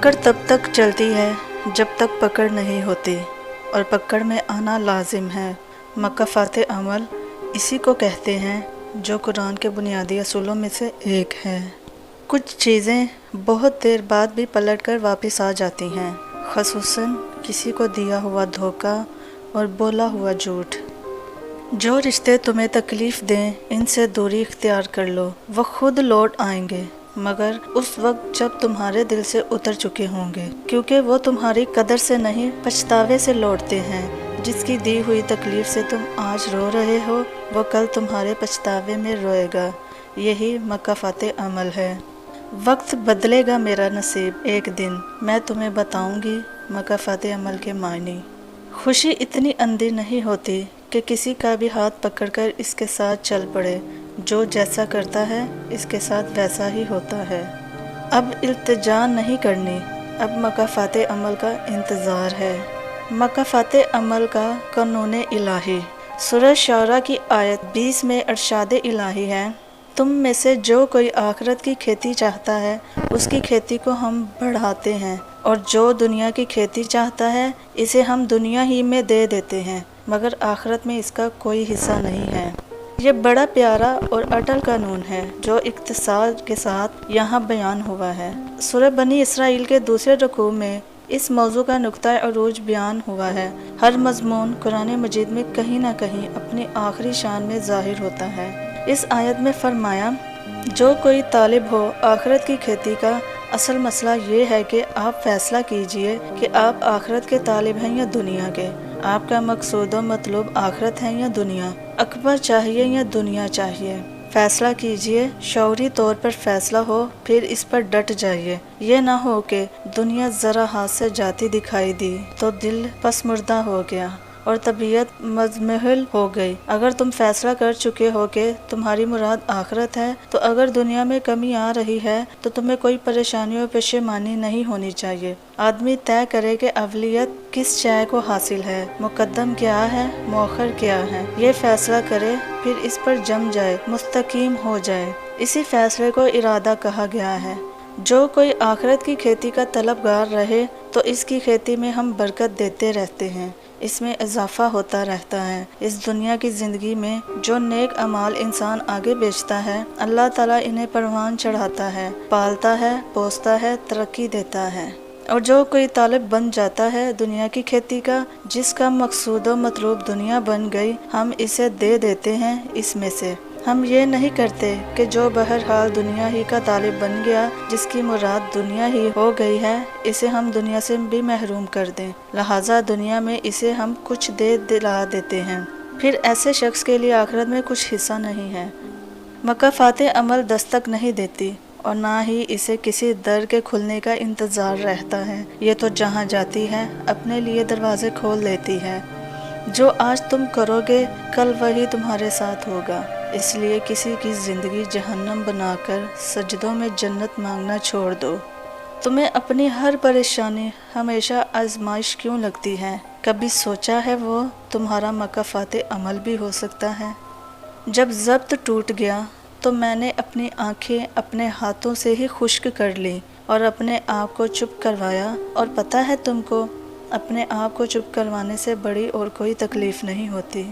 पकड़ तब तक चलती है जब तक पकड़ नहीं होती और पकड़ में आना लाजिम है। मकाफ़ात अमल इसी को कहते हैं जो कुरान के बुनियादी असूलों में से एक है। कुछ चीज़ें बहुत देर बाद भी पलटकर वापस आ जाती हैं, ख़ुसूसन किसी को दिया हुआ धोखा और बोला हुआ झूठ। जो रिश्ते तुम्हें तकलीफ़ दें इनसे दूरी इख्तियार कर लो, वह खुद लौट आएंगे, मगर उस वक्त जब तुम्हारे दिल से उतर चुके होंगे, क्योंकि वो तुम्हारी कदर से नहीं पछतावे से लौटते हैं। जिसकी दी हुई तकलीफ़ से तुम आज रो रहे हो वो कल तुम्हारे पछतावे में रोएगा। यही मकाफ़ात अमल है। वक्त बदलेगा मेरा नसीब, एक दिन मैं तुम्हें बताऊंगी मकाफ़ात अमल के मायने। खुशी इतनी अंधी नहीं होती कि किसी का भी हाथ पकड़कर इसके साथ चल पड़े। जो जैसा करता है इसके साथ वैसा ही होता है। अब इल्तिजा नहीं करनी, अब मकाफ़ात अमल का इंतज़ार है। मकाफ़ात अमल का कानून इलाही। सूरह शुअरा की आयत 20 में इरशाद इलाही है, तुम में से जो कोई आखिरत की खेती चाहता है उसकी खेती को हम बढ़ाते हैं, और जो दुनिया की खेती चाहता है इसे हम दुनिया ही में दे देते हैं, मगर आखिरत में इसका कोई हिस्सा नहीं है। ये बड़ा प्यारा और अटल कानून है जो इख्तिसार के साथ यहाँ बयान हुआ है। सूरह बनी इसराइल के दूसरे रुकू में इस मौजू का नुक्ता अरूज बयान हुआ है। हर मज़मून कुरान मजीद में कहीं ना कहीं अपनी आखिरी शान में ज़ाहिर होता है। इस आयत में फरमाया, जो कोई तालिब हो आखिरत की खेती का, असल मसला ये है कि आप फैसला कीजिए कि आप आखिरत के तालिब हैं या दुनिया के। आपका मकसूद व मतलूब आखिरत है या दुनिया, अकबर चाहिए या दुनिया चाहिए। फैसला कीजिए, शौरी तौर पर फैसला हो, फिर इस पर डट जाइए। ये ना हो कि दुनिया ज़रा हाथ से जाती दिखाई दी तो दिल पसमुर्दा हो गया और तबीयत मजमहल हो गई। अगर तुम फैसला कर चुके हो कि तुम्हारी मुराद आखिरत है, तो अगर दुनिया में कमी आ रही है तो तुम्हें कोई परेशानी और परेशानी नहीं होनी चाहिए। आदमी तय करे कि अवलियत किस शय को हासिल है, मुकद्दम क्या है, मौखर क्या है। ये फैसला करे, फिर इस पर जम जाए, मुस्तकीम हो जाए। इसी फैसले को इरादा कहा गया है। जो कोई आखिरत की खेती का तलबगार रहे तो इसकी खेती में हम बरकत देते रहते हैं, इसमें इजाफा होता रहता है। इस दुनिया की ज़िंदगी में जो नेक अमाल इंसान आगे बेचता है, अल्लाह ताला इन्हें परवान चढ़ाता है, पालता है, पोसता है, तरक्की देता है। और जो कोई तालिब बन जाता है दुनिया की खेती का, जिसका मकसूद व मतलूब दुनिया बन गई, हम इसे दे देते हैं इसमें से। हम ये नहीं करते कि जो बहरहाल दुनिया ही का तालिब बन गया, जिसकी मुराद दुनिया ही हो गई है, इसे हम दुनिया से भी महरूम कर दें, लिहाजा दुनिया में इसे हम कुछ दे दिला देते हैं, फिर ऐसे शख्स के लिए आखिरत में कुछ हिस्सा नहीं है। मकाफ़ात अमल दस्तक नहीं देती और ना ही इसे किसी दर के खुलने का इंतज़ार रहता है। ये तो जहाँ जाती है अपने लिए दरवाजे खोल लेती है। जो आज तुम करोगे कल वही तुम्हारे साथ होगा, इसलिए किसी की ज़िंदगी जहन्नम बनाकर सजदों में जन्नत मांगना छोड़ दो। तुम्हें अपनी हर परेशानी हमेशा आजमाइश क्यों लगती है? कभी सोचा है वो तुम्हारा मकाफ़ात अमल भी हो सकता है? जब ज़ब्त टूट गया तो मैंने अपनी आँखें अपने हाथों से ही खुश्क कर ली और अपने आप को चुप करवाया। और पता है तुमको, अपने आप को चुप करवाने से बड़ी और कोई तकलीफ़ नहीं होती।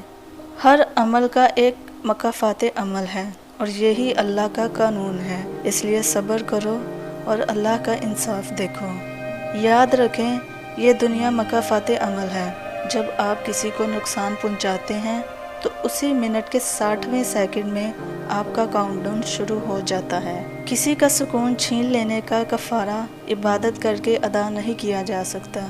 हर अमल का एक मकाफ़ात अमल है और यही अल्लाह का कानून है, इसलिए सब्र करो और अल्लाह का इंसाफ देखो। याद रखें, ये दुनिया मकाफ़ात अमल है। जब आप किसी को नुकसान पहुंचाते हैं तो उसी मिनट के 60वें सेकंड में आपका काउंटडाउन शुरू हो जाता है। किसी का सुकून छीन लेने का कफ़ारा इबादत करके अदा नहीं किया जा सकता।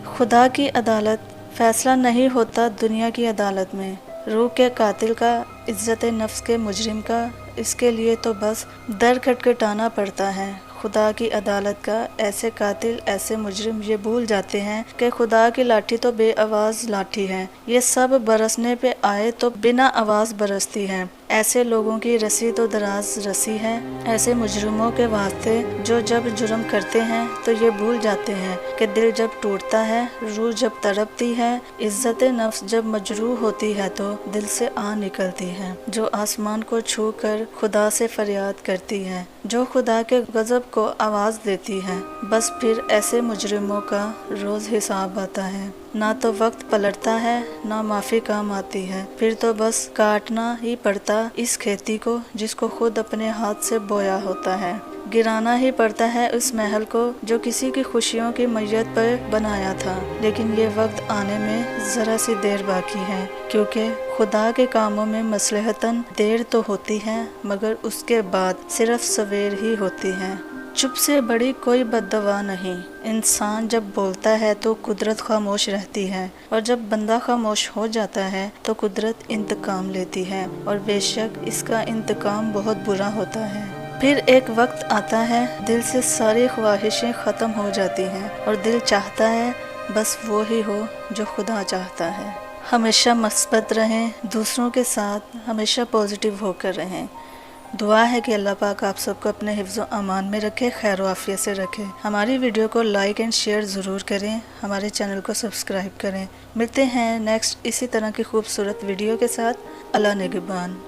खुदा की अदालत फ़ैसला नहीं होता दुनिया की अदालत में। रूह के कातिल का, इज़्ज़त नफ्स के मुजरिम का, इसके लिए तो बस दर खटखटाना पड़ता है। खुदा की अदालत का ऐसे कातिल, ऐसे मुजरिम ये भूल जाते हैं कि खुदा की लाठी तो बेआवाज़ लाठी है। ये सब बरसने पे आए तो बिना आवाज़ बरसती है। ایسے لوگوں کی رسی تو دراز رسی ہے، ایسے مجرموں کے واسطے جو جب جرم کرتے ہیں تو یہ بھول جاتے ہیں کہ دل جب ٹوٹتا ہے، روح جب تڑپتی ہے، عزت نفس جب مجروح ہوتی ہے تو دل سے آہ نکلتی ہے، جو آسمان کو چھو کر خدا سے فریاد کرتی ہے، جو خدا کے غضب کو آواز دیتی ہے۔ بس پھر ایسے مجرموں کا روز حساب آتا ہے، نہ تو وقت پلٹتا ہے نہ معافی کام آتی ہے، پھر تو بس کاٹنا ہی پڑتا اس کھیتی کو جس کو خود اپنے ہاتھ سے بویا ہوتا ہے، گرانا ہی پڑتا ہے اس محل کو جو کسی کی خوشیوں کی میت پر بنایا تھا، لیکن یہ وقت آنے میں ذرا سی دیر باقی ہے، کیونکہ خدا کے کاموں میں مصلحتاً دیر تو ہوتی ہے مگر اس کے بعد صرف سویر ہی ہوتی ہے۔ چپ سے بڑی کوئی بد دعا نہیں، انسان جب بولتا ہے تو قدرت خاموش رہتی ہے، اور جب بندہ خاموش ہو جاتا ہے تو قدرت انتقام لیتی ہے، اور بے شک اس کا انتقام بہت برا ہوتا ہے۔ پھر ایک وقت آتا ہے دل سے ساری خواہشیں ختم ہو جاتی ہیں اور دل چاہتا ہے بس وہی ہو جو خدا چاہتا ہے۔ ہمیشہ مثبت رہیں، دوسروں کے ساتھ ہمیشہ پازیٹیو ہو کر رہیں۔ دعا ہے کہ اللہ پاک آپ سب کو اپنے حفظ و امان میں رکھے، خیر و عافیت سے رکھے۔ ہماری ویڈیو کو لائک اینڈ شیئر ضرور کریں، ہمارے چینل کو سبسکرائب کریں۔ ملتے ہیں نیکسٹ اسی طرح کی خوبصورت ویڈیو کے ساتھ۔ اللہ نگہبان۔